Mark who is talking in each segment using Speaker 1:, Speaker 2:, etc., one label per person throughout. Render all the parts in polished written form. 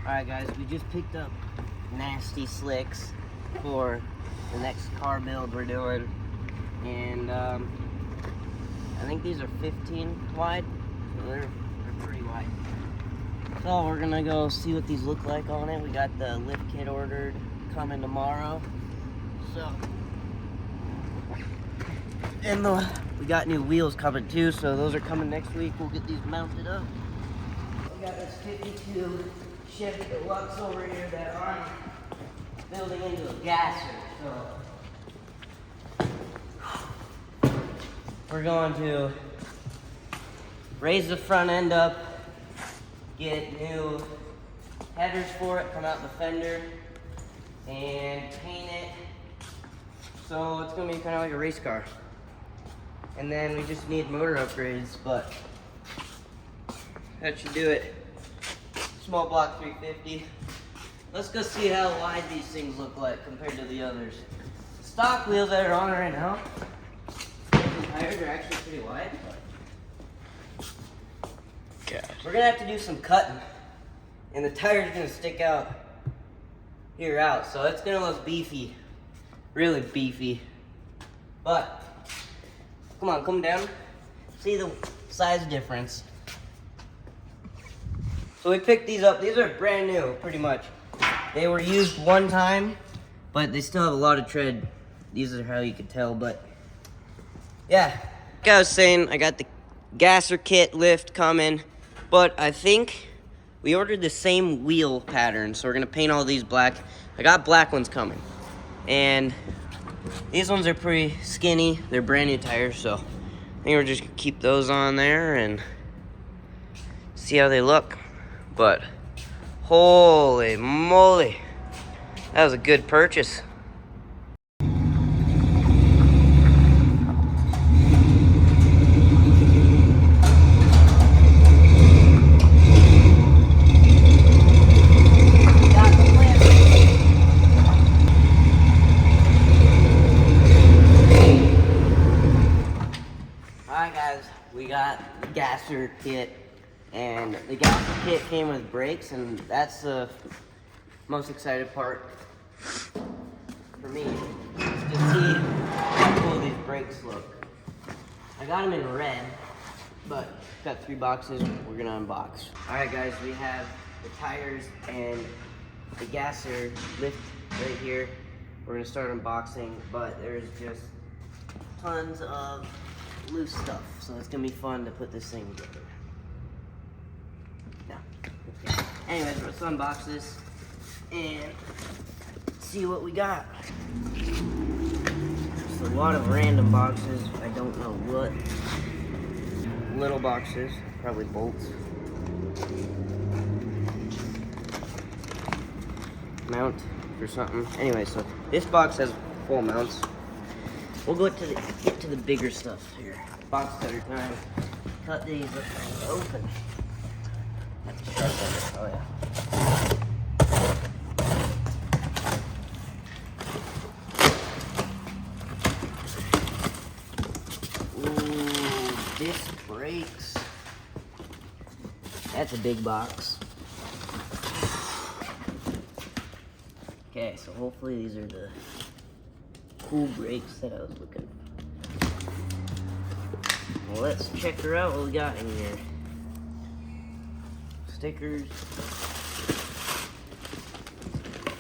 Speaker 1: Alright guys, we just picked up nasty slicks for the next car build we're doing. And I think these are 15 wide, so they're pretty wide. So we're gonna go see what these look like on it. We got the lift kit ordered, coming tomorrow. So, and we got new wheels coming too, so those are coming next week. We'll get these mounted up. We got this 52 Chevy Deluxe over here that I'm building into a gasser. So we're going to raise the front end up, get new headers for it, come out the fender, and paint it. So it's gonna be kind of like a race car. And then we just need motor upgrades, but that should do it. Small block 350. Let's go see how wide these things look like compared to the others. The stock wheels that are on right now, the tires are actually pretty wide.
Speaker 2: God.
Speaker 1: We're gonna have to do some cutting, and the tire's gonna stick out here out, so it's gonna look beefy, really beefy. But come on, come down. See the size difference. So we picked these up. These are brand new, pretty much. They were used one time, but they still have a lot of tread. These are how you can tell, but yeah. Like I was saying, I got the gasser kit lift coming, but I think we ordered the same wheel pattern, so we're gonna paint all these black. I got black ones coming, and these ones are pretty skinny. They're brand new tires, so I think we're just gonna keep those on there and see how they look. But holy moly, that was a good purchase. Alright guys, we got the gasser kit, and the gasser kit came with brakes, and that's the most excited part for me, is to see how cool these brakes look. I got them in red, but got 3 boxes we're gonna unbox. Alright guys, we have the tires and the gasser lift right here. We're gonna start unboxing, but there's just tons of loose stuff, so it's gonna be fun to put this thing together. No. Okay. Anyways, let's unbox this and see what we got. Just a lot of random boxes. I don't know what. Little boxes, probably bolts. Mount for something. Anyway, so this box has full mounts. We'll go get to the bigger stuff here. Box cutter time. Cut these open. Have to sharpen it. Oh yeah. Ooh, disc brakes. That's a big box. Okay, so hopefully these are the cool brakes that I was looking for. Well, let's check her out what we got in here. Stickers.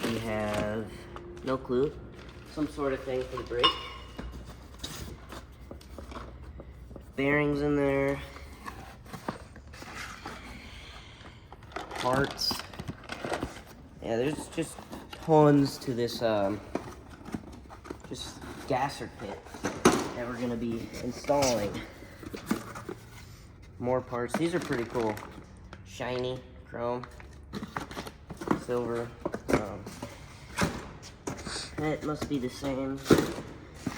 Speaker 1: We have no clue. Some sort of thing for the brake. Bearings in there. Parts. Yeah, there's just tons to this just gasser kit that we're gonna be installing. More parts. These are pretty cool. Shiny, chrome, silver. That must be the same.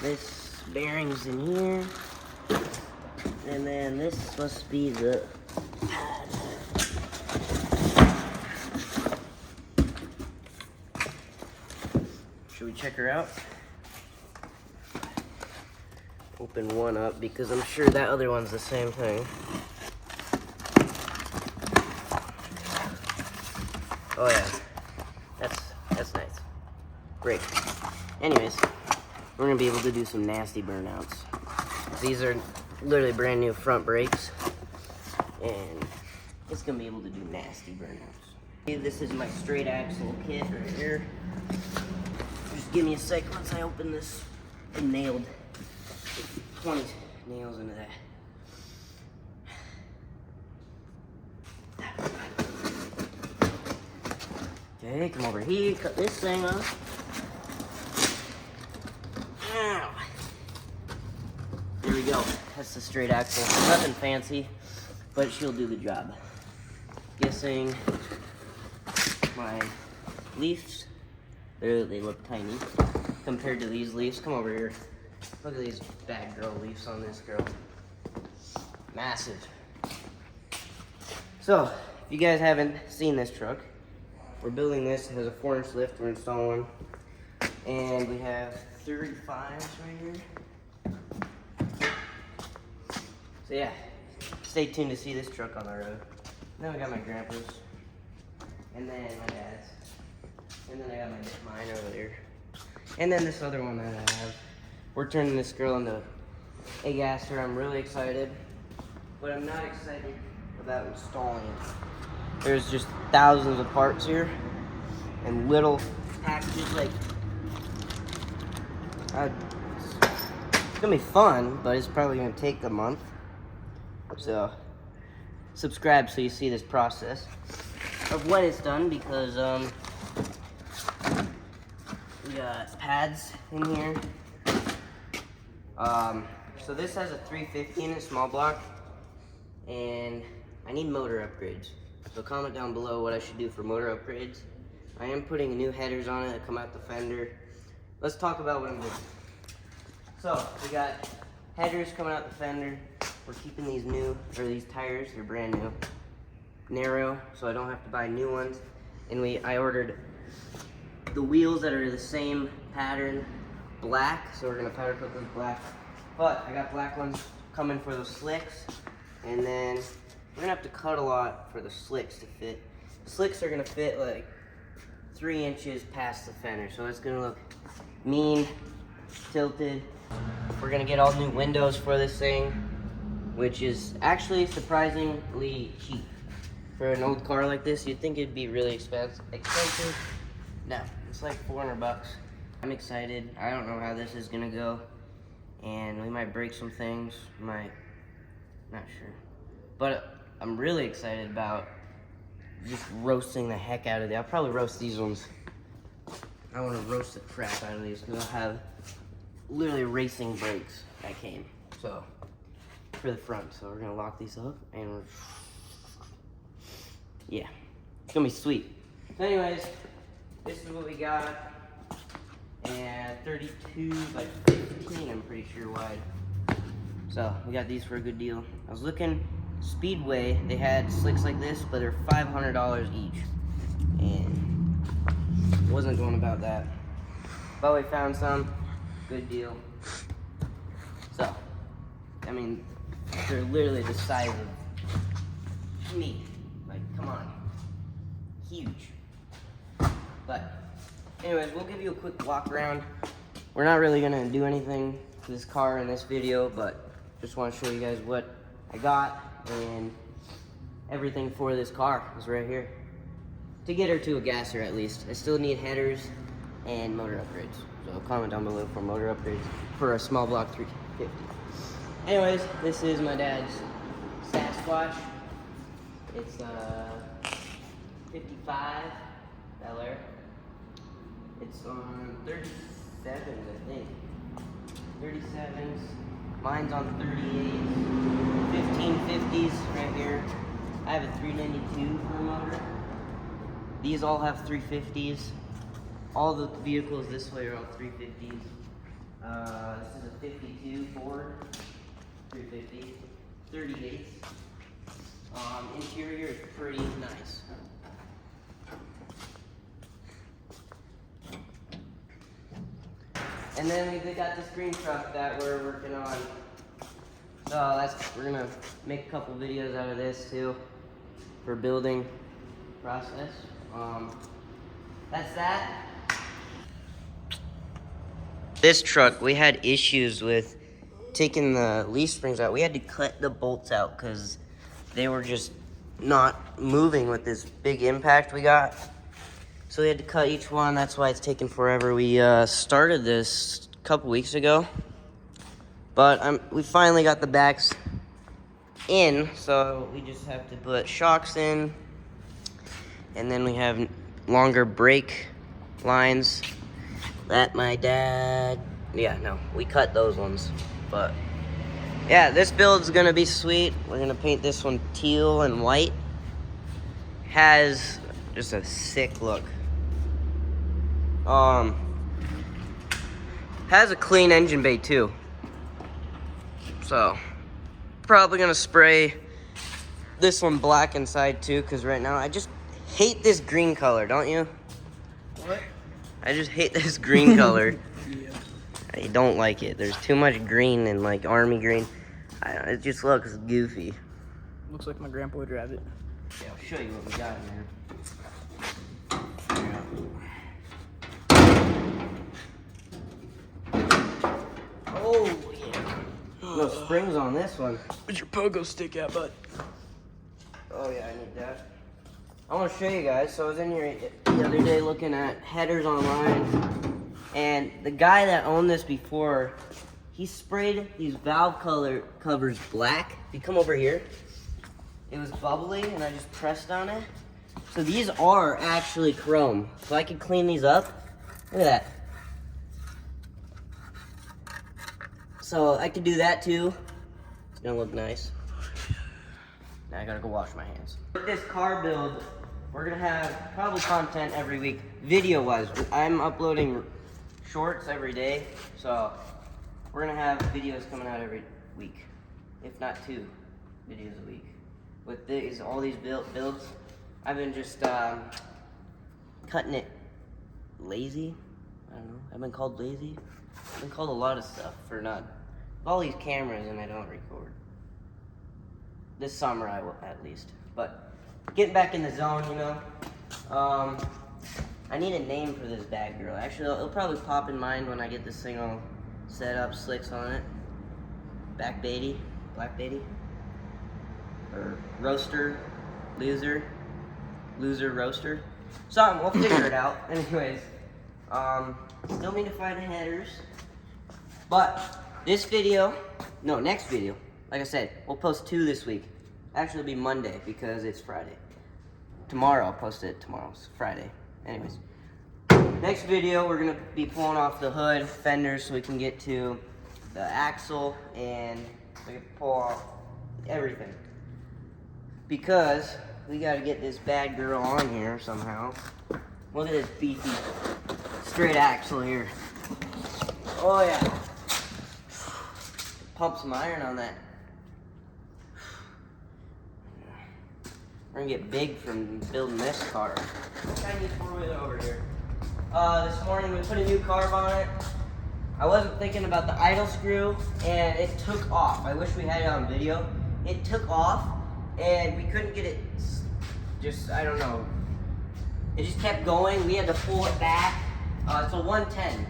Speaker 1: This bearing's in here. And then this must be the pad. Should we check her out? Open one up because I'm sure that other one's the same thing. Oh yeah, that's nice. Great. Anyways, we're gonna be able to do some nasty burnouts. These are literally brand new front brakes, and it's gonna be able to do nasty burnouts. This is my straight axle kit right here. Just give me a sec once I open this. I nailed 20 nails into that. Okay, come over here, cut this thing off. Ow. There we go. That's the straight axle. Nothing fancy, but she'll do the job. Guessing my leaves, they look tiny compared to these leaves. Come over here. Look at these bad girl leaves on this girl. Massive. So, if you guys haven't seen this truck, we're building this. It has a 4-inch lift. We're installing one. And we have 35s right here. So yeah, stay tuned to see this truck on the road. And then we got my grandpa's. And then my dad's. And then I got mine over there. And then this other one that I have. We're turning this girl into a gasser. I'm really excited. But I'm not excited about installing it. There's just thousands of parts here. And little packages like... it's gonna be fun, but it's probably gonna take a month. So, subscribe so you see this process of when it's done, because we got pads in here. So this has a 350 in it, small block, and I need motor upgrades. So comment down below what I should do for motor upgrades. I am putting new headers on it that come out the fender. Let's talk about what I'm doing. So we got headers coming out the fender. We're keeping these new, or these tires, they're brand new. Narrow, so I don't have to buy new ones. And I ordered the wheels that are the same pattern, black, so we're gonna powder coat those black. But I got black ones coming for those slicks, and then we're gonna have to cut a lot for the slicks to fit. Slicks are gonna fit like 3 inches past the fender, so it's gonna look mean, tilted. We're gonna get all new windows for this thing, which is actually surprisingly cheap. For an old car like this, you'd think it'd be really expensive. No, it's like 400 bucks. I'm excited. I don't know how this is gonna go. And we might break some things, not sure. But I'm really excited about just roasting the heck out of it. I'll probably roast these ones. I wanna roast the crap out of these because I'll have literally racing brakes that came. So, for the front. So we're gonna lock these up and yeah, it's gonna be sweet. So anyways, this is what we got. And 32 by 15, I'm pretty sure, wide. So we got these for a good deal. I was looking, Speedway, they had slicks like this, but they're $500 each. And wasn't going about that. But we found some, good deal. So, I mean, they're literally the size of me. Like, come on. Huge. But anyways, we'll give you a quick walk around. We're not really gonna do anything to this car in this video, but just want to show you guys what I got, and everything for this car is right here. To get her to a gasser at least. I still need headers and motor upgrades. So comment down below for motor upgrades for a small block 350. Anyways, this is my dad's Sasquatch. It's 55 Bel Air. It's on 37s, I think. 37s. Mine's on 38s. 1550s right here. I have a 392 for a motor. These all have 350s. All the vehicles this way are all 350s. This is a 52 Ford 350. 38s. Interior is pretty nice. And then we got this green truck that we're working on. So we're gonna make a couple videos out of this too for building process. That's that. This truck, we had issues with taking the leaf springs out. We had to cut the bolts out because they were just not moving with this big impact we got. So we had to cut each one. That's why it's taken forever. We started this a couple weeks ago, but we finally got the backs in, so we just have to put shocks in, and then we have longer brake lines that my dad, we cut those ones. But yeah, this build's gonna be sweet. We're gonna paint this one teal and white. Has just a sick look. Has a clean engine bay too. So probably gonna spray this one black inside too, because right now I just hate this green color, don't you?
Speaker 2: What?
Speaker 1: I just hate this green color.
Speaker 2: Yeah.
Speaker 1: I don't like it. There's too much green and like army green. It just looks goofy.
Speaker 2: Looks like my grandpa would drive it.
Speaker 1: Yeah, I'll show you what we got in there. Oh yeah. No springs on this one.
Speaker 2: Where's your pogo stick at, bud?
Speaker 1: Oh yeah, I need that. I want to show you guys. So I was in here the other day looking at headers online, and the guy that owned this before, he sprayed these valve covers black. If you come over here, it was bubbly, and I just pressed on it. So these are actually chrome. So I could clean these up. Look at that. So I could do that too. It's gonna look nice. Now I gotta go wash my hands. With this car build, we're gonna have probably content every week, video-wise. I'm uploading shorts every day, so we're gonna have videos coming out every week, if not 2 videos a week. With all these builds, I've been just cutting it lazy. I don't know. I've been called lazy. I've been called a lot of stuff for not all these cameras, and I don't record. This summer I will, at least. But getting back in the zone, you know. I need a name for this bag girl. Actually, it'll probably pop in mind when I get this thing all set up, slicks on it. Black Betty, or roaster, loser roaster. Something, we'll figure it out. Anyways, still need to find the headers. But next video, like I said, we'll post 2 this week. Actually, it'll be Monday because it's Friday. Tomorrow, I'll post it tomorrow. It's Friday. Anyways, next video, we're gonna be pulling off the hood, fenders, so we can get to the axle, and we can pull off everything. Because we gotta get this bad girl on here somehow. Look at this beefy, straight axle here. Oh yeah. Pump some iron on that. We're gonna get big from building this car. Chinese 4-wheeler over here. This morning we put a new carb on it. I wasn't thinking about the idle screw, and it took off. I wish we had it on video. It took off, and we couldn't get it, I don't know. It just kept going. We had to pull it back. It's a 110.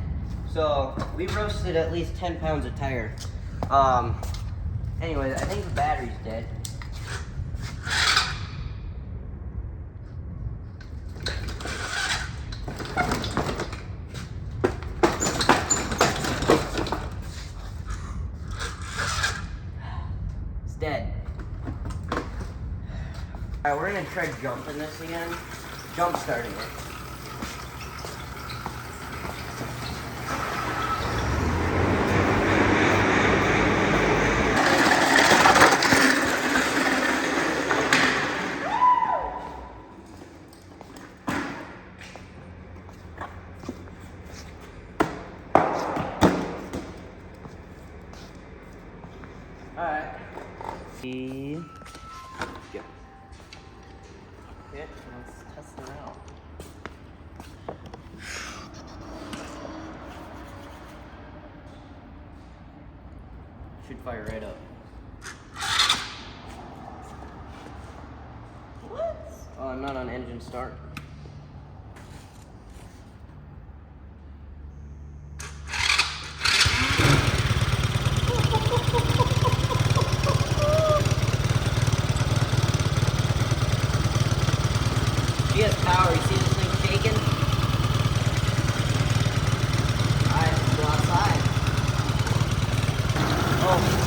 Speaker 1: So we roasted at least 10 pounds of tire. Anyways, I think the battery's dead. It's dead. Alright, we're gonna try jumping this again. Jump starting it. Alright. Go. Yeah, let's test it out. Should fire right up. What? Oh, I'm not on engine start.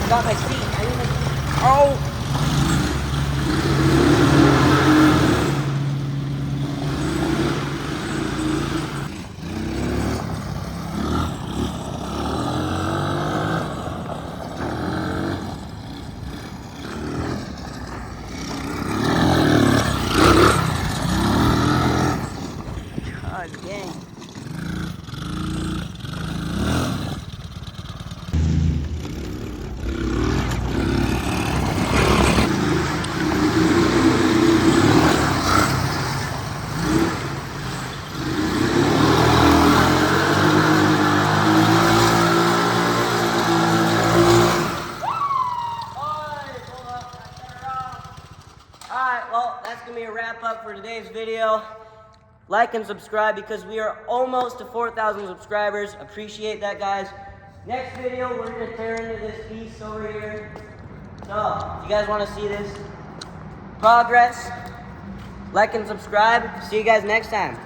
Speaker 1: Got my seat. I need my seat.
Speaker 2: Oh! God dang.
Speaker 1: Alright, well, that's going to be a wrap up for today's video. Like and subscribe because we are almost to 4,000 subscribers. Appreciate that, guys. Next video, we're going to tear into this beast over here. So, if you guys want to see this progress, like and subscribe. See you guys next time.